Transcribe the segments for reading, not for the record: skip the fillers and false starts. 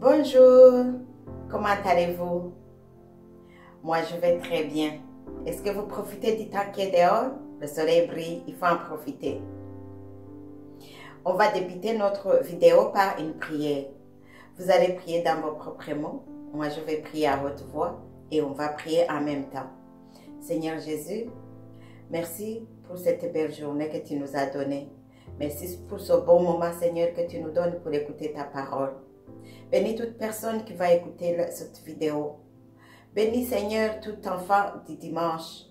Bonjour, comment allez-vous? Moi, je vais très bien. Est-ce que vous profitez du temps qui est dehors? Le soleil brille, il faut en profiter. On va débuter notre vidéo par une prière. Vous allez prier dans vos propres mots. Moi, je vais prier à haute voix et on va prier en même temps. Seigneur Jésus, merci pour cette belle journée que tu nous as donnée. Merci pour ce bon moment, Seigneur, que tu nous donnes pour écouter ta parole. Bénis toute personne qui va écouter cette vidéo. Bénis, Seigneur, tout enfant du dimanche.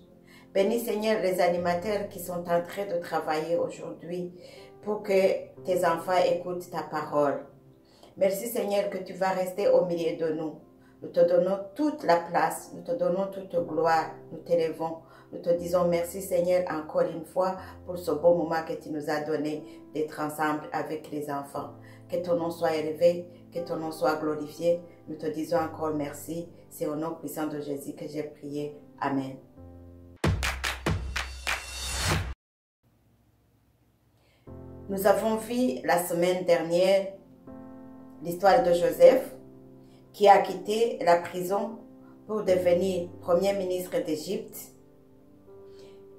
Bénis, Seigneur, les animateurs qui sont en train de travailler aujourd'hui pour que tes enfants écoutent ta parole. Merci, Seigneur, que tu vas rester au milieu de nous. Nous te donnons toute la place, nous te donnons toute gloire, nous t'élevons. Nous te disons merci, Seigneur, encore une fois pour ce beau moment que tu nous as donné d'être ensemble avec les enfants. Que ton nom soit élevé, que ton nom soit glorifié. Nous te disons encore merci. C'est au nom puissant de Jésus que j'ai prié. Amen. Nous avons vu la semaine dernière l'histoire de Joseph qui a quitté la prison pour devenir premier ministre d'Égypte.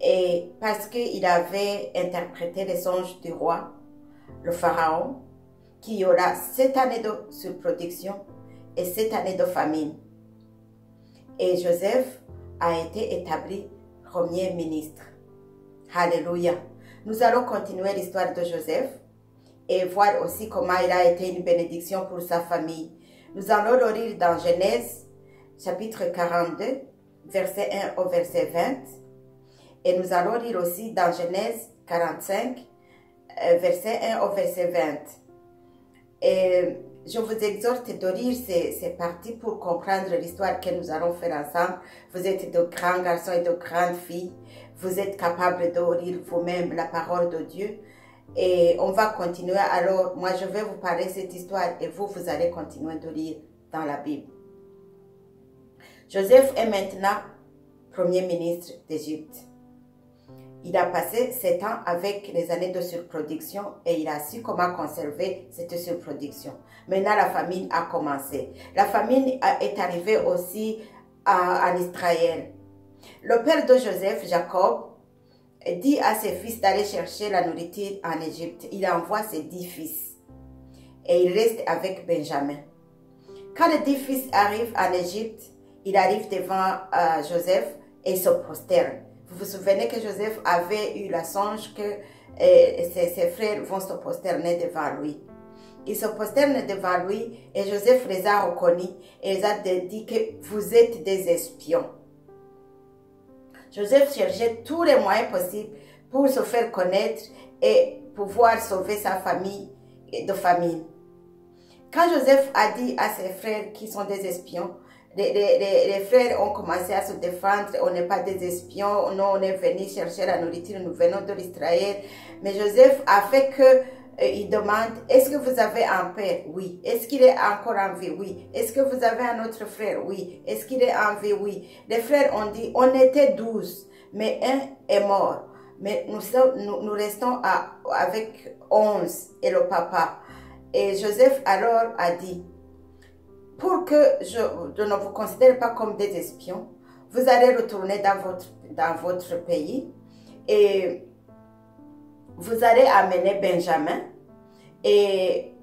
Et parce qu'il avait interprété les songes du roi, le pharaon, qu'il y aura 7 années de surproduction et 7 années de famine. Et Joseph a été établi premier ministre. Alléluia. Nous allons continuer l'histoire de Joseph et voir aussi comment il a été une bénédiction pour sa famille. Nous allons le lire dans Genèse, chapitre 42, verset 1 au verset 20. Et nous allons lire aussi dans Genèse 45, verset 1 au verset 20. Et je vous exhorte de lire ces parties pour comprendre l'histoire que nous allons faire ensemble. Vous êtes de grands garçons et de grandes filles. Vous êtes capables de lire vous-même la parole de Dieu. Et on va continuer. Alors, moi, je vais vous parler de cette histoire et vous allez continuer de lire dans la Bible. Joseph est maintenant premier ministre d'Égypte. Il a passé 7 ans avec les années de surproduction et il a su comment conserver cette surproduction. Maintenant, la famine a commencé. La famine est arrivée aussi en Israël. Le père de Joseph, Jacob, dit à ses fils d'aller chercher la nourriture en Égypte. Il envoie ses 10 fils et il reste avec Benjamin. Quand les 10 fils arrivent en Égypte, il arrive devant Joseph et il se prosterne. Vous vous souvenez que Joseph avait eu la songe que ses frères vont se prosterner devant lui. Ils se prosternent devant lui et Joseph les a reconnus et les a dit que vous êtes des espions. Joseph cherchait tous les moyens possibles pour se faire connaître et pouvoir sauver sa famille de famine. Quand Joseph a dit à ses frères qui sont des espions, les frères ont commencé à se défendre. On n'est pas des espions, non, on est venu chercher la nourriture, nous venons de l'Israël. Mais Joseph a fait que il demande, est-ce que vous avez un père? Oui. Est-ce qu'il est encore en vie? Oui. Est-ce que vous avez un autre frère? Oui. Est-ce qu'il est en vie? Oui. Les frères ont dit, on était 12, mais un est mort. Mais nous restons avec 11 et le papa. Et Joseph alors a dit, pour que je ne vous considère pas comme des espions, vous allez retourner dans votre pays et vous allez amener Benjamin et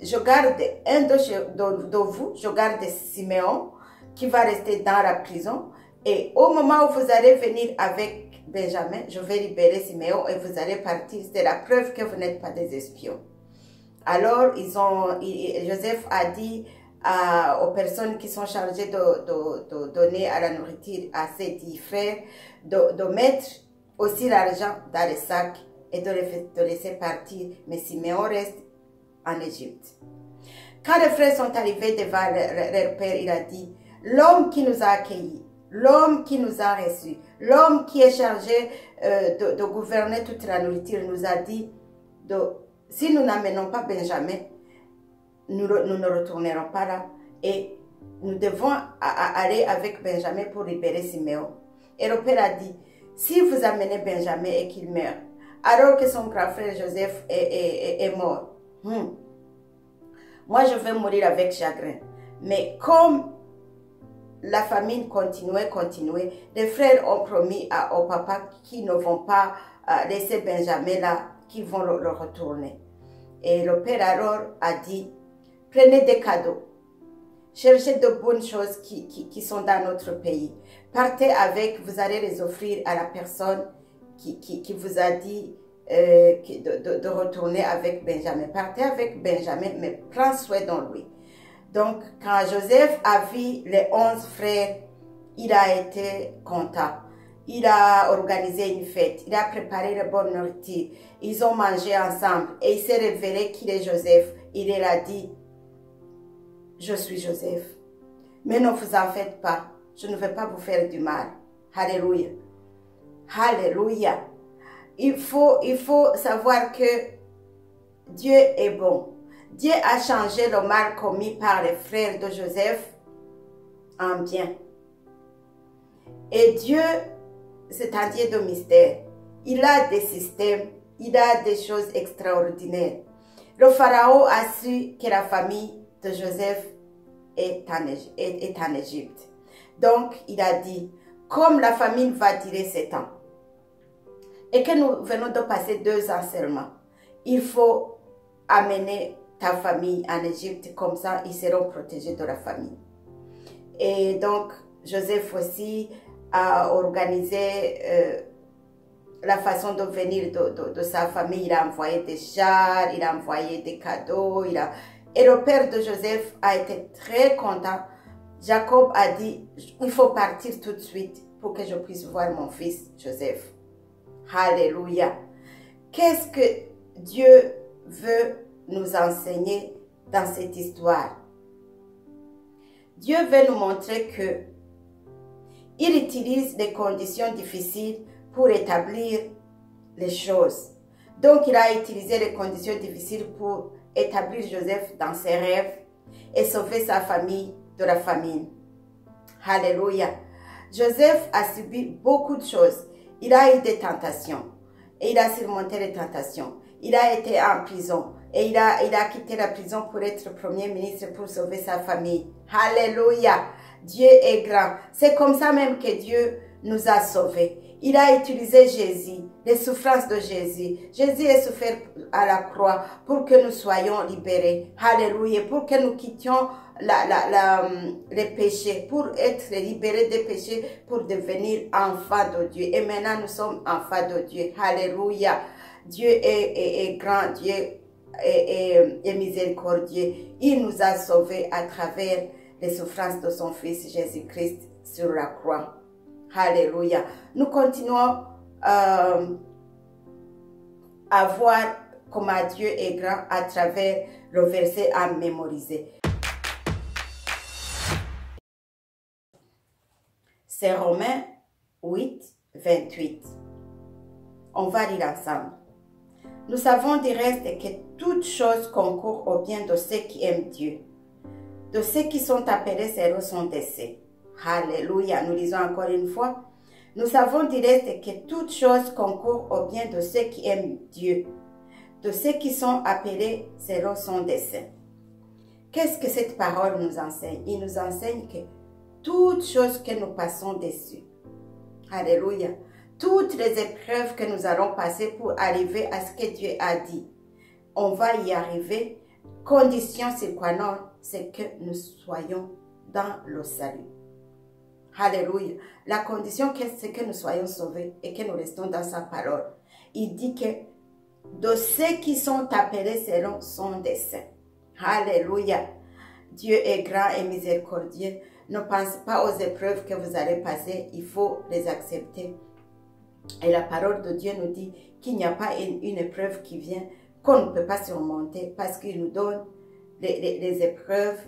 je garde un de vous, je garde Siméon qui va rester dans la prison et au moment où vous allez venir avec Benjamin, je vais libérer Siméon et vous allez partir. C'est la preuve que vous n'êtes pas des espions. Alors Joseph a dit aux personnes qui sont chargées de donner à la nourriture à ses 10 frères, de mettre aussi l'argent dans les sacs et de laisser partir. Mais Siméon reste en Égypte. Quand les frères sont arrivés devant leur père, il a dit, l'homme qui nous a accueillis, l'homme qui nous a reçus, l'homme qui est chargé de gouverner toute la nourriture nous a dit, si nous n'amenons pas Benjamin, nous ne retournerons pas là et nous devons aller avec Benjamin pour libérer Siméon. Et le père a dit, si vous amenez Benjamin et qu'il meurt, alors que son grand frère Joseph est mort, moi je vais mourir avec chagrin. Mais comme la famine continuait, les frères ont promis au papa qu'ils ne vont pas laisser Benjamin là, qu'ils vont le retourner. Et le père alors a dit, prenez des cadeaux, cherchez de bonnes choses qui sont dans notre pays. Partez avec, vous allez les offrir à la personne qui vous a dit de retourner avec Benjamin. Partez avec Benjamin, mais prends soin de lui. Donc, quand Joseph a vu les 11 frères, il a été content. Il a organisé une fête. Il a préparé de bonne nourriture. Ils ont mangé ensemble. Et il s'est révélé qu'il est Joseph. Il leur a dit, je suis Joseph. Mais ne vous en faites pas. Je ne vais pas vous faire du mal. Alléluia. Alléluia. Il faut savoir que Dieu est bon. Dieu a changé le mal commis par les frères de Joseph en bien. Et Dieu, c'est un Dieu de mystère. Il a des systèmes, il a des choses extraordinaires. Le Pharaon a su que la famille de Joseph est en Égypte. Donc, il a dit, comme la famine va durer 7 ans, et que nous venons de passer 2 ans seulement, il faut amener ta famille en Égypte, comme ça ils seront protégés de la famille. Et donc Joseph aussi a organisé la façon de venir de sa famille. Il a envoyé des chars, il a envoyé des cadeaux, et le père de Joseph a été très content. Jacob a dit, il faut partir tout de suite pour que je puisse voir mon fils Joseph. Alléluia. Qu'est-ce que Dieu veut nous enseigner dans cette histoire? Dieu veut nous montrer que il utilise les conditions difficiles pour établir les choses. Donc, il a utilisé les conditions difficiles pour établir Joseph dans ses rêves et sauver sa famille de la famine. Alléluia. Joseph a subi beaucoup de choses. Il a eu des tentations et il a surmonté les tentations. Il a été en prison et il a quitté la prison pour être premier ministre pour sauver sa famille. Alléluia. Dieu est grand. C'est comme ça même que Dieu nous a sauvés. Il a utilisé Jésus, les souffrances de Jésus. Jésus est souffert à la croix pour que nous soyons libérés. Alléluia. Pour que nous quittions les péchés, pour être libérés des péchés, pour devenir enfants de Dieu. Et maintenant, nous sommes enfants de Dieu. Alléluia. Dieu est grand, Dieu est miséricordieux. Il nous a sauvés à travers les souffrances de son Fils Jésus-Christ sur la croix. Alléluia. Nous continuons à voir comment Dieu est grand à travers le verset à mémoriser. C'est Romains 8, 28. On va lire ensemble. Nous savons du reste que toutes choses concourent au bien de ceux qui aiment Dieu, de ceux qui sont appelés selon son dessein. Alléluia. Nous lisons encore une fois. Nous savons du reste que toutes choses concourent au bien de ceux qui aiment Dieu, de ceux qui sont appelés selon son dessein. Qu'est-ce que cette parole nous enseigne? Il nous enseigne que toutes choses que nous passons dessus, alléluia, toutes les épreuves que nous allons passer pour arriver à ce que Dieu a dit, on va y arriver. Condition c'est quoi? Non, c'est que nous soyons dans le salut. Alléluia. La condition, c'est que nous soyons sauvés et que nous restons dans sa parole. Il dit que de ceux qui sont appelés selon son dessein. Alléluia. Dieu est grand et miséricordieux. Ne pensez pas aux épreuves que vous allez passer. Il faut les accepter. Et la parole de Dieu nous dit qu'il n'y a pas une épreuve qui vient qu'on ne peut pas surmonter parce qu'il nous donne les épreuves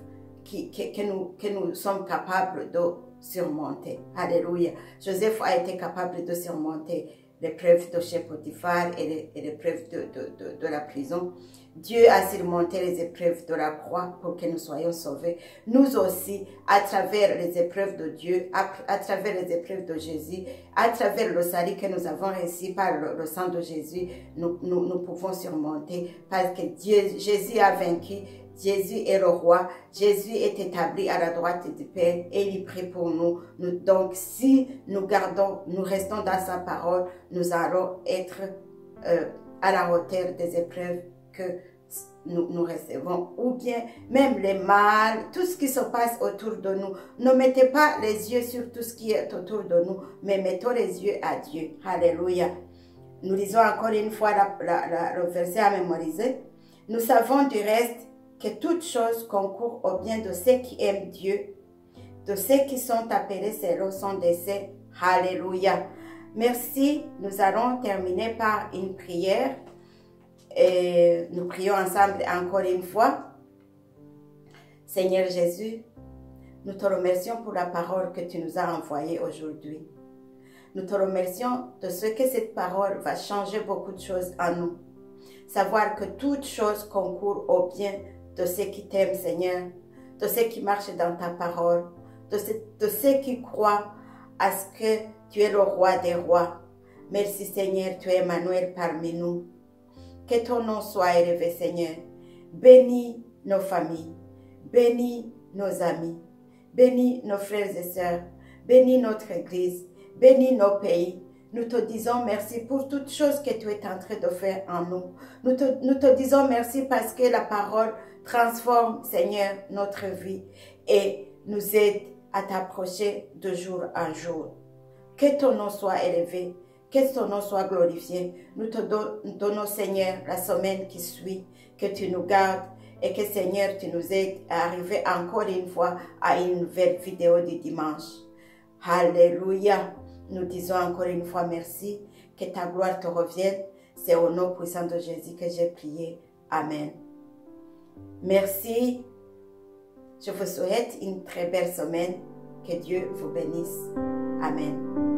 que nous sommes capables de surmonter. Alléluia. Joseph a été capable de surmonter l'épreuve de chez Potiphar et l'épreuve de la prison. Dieu a surmonté les épreuves de la croix pour que nous soyons sauvés. Nous aussi, à travers les épreuves de Dieu, à travers les épreuves de Jésus, à travers le salut que nous avons reçu par le sang de Jésus, nous pouvons surmonter parce que Jésus a vaincu. Jésus est le roi. Jésus est établi à la droite du Père et il prie pour nous. Donc, si nous restons dans sa parole, nous allons être à la hauteur des épreuves que nous recevons, ou bien même les mal, tout ce qui se passe autour de nous. Ne mettez pas les yeux sur tout ce qui est autour de nous, mais mettons les yeux à Dieu. Alléluia. Nous lisons encore une fois le verset à mémoriser. Nous savons du reste que toutes choses concourent au bien de ceux qui aiment Dieu, de ceux qui sont appelés selon son dessein. Alléluia. Merci. Nous allons terminer par une prière. Et nous prions ensemble encore une fois. Seigneur Jésus, nous te remercions pour la parole que tu nous as envoyée aujourd'hui. Nous te remercions de ce que cette parole va changer beaucoup de choses en nous. Savoir que toutes choses concourent au bien de ceux qui t'aiment, Seigneur, de ceux qui marchent dans ta parole, de ceux qui croient à ce que tu es le roi des rois. Merci Seigneur, tu es Emmanuel parmi nous. Que ton nom soit élevé, Seigneur. Bénis nos familles, bénis nos amis, bénis nos frères et sœurs, bénis notre Église, bénis nos pays. Nous te disons merci pour toutes choses que tu es en train de faire en nous. Nous te disons merci parce que la parole transforme, Seigneur, notre vie et nous aide à t'approcher de jour en jour. Que ton nom soit élevé. Que ton nom soit glorifié. Nous te donnons, Seigneur, la semaine qui suit, que tu nous gardes et que, Seigneur, tu nous aides à arriver encore une fois à une nouvelle vidéo du dimanche. Alléluia. Nous disons encore une fois merci. Que ta gloire te revienne. C'est au nom puissant de Jésus que j'ai prié. Amen. Merci. Je vous souhaite une très belle semaine. Que Dieu vous bénisse. Amen.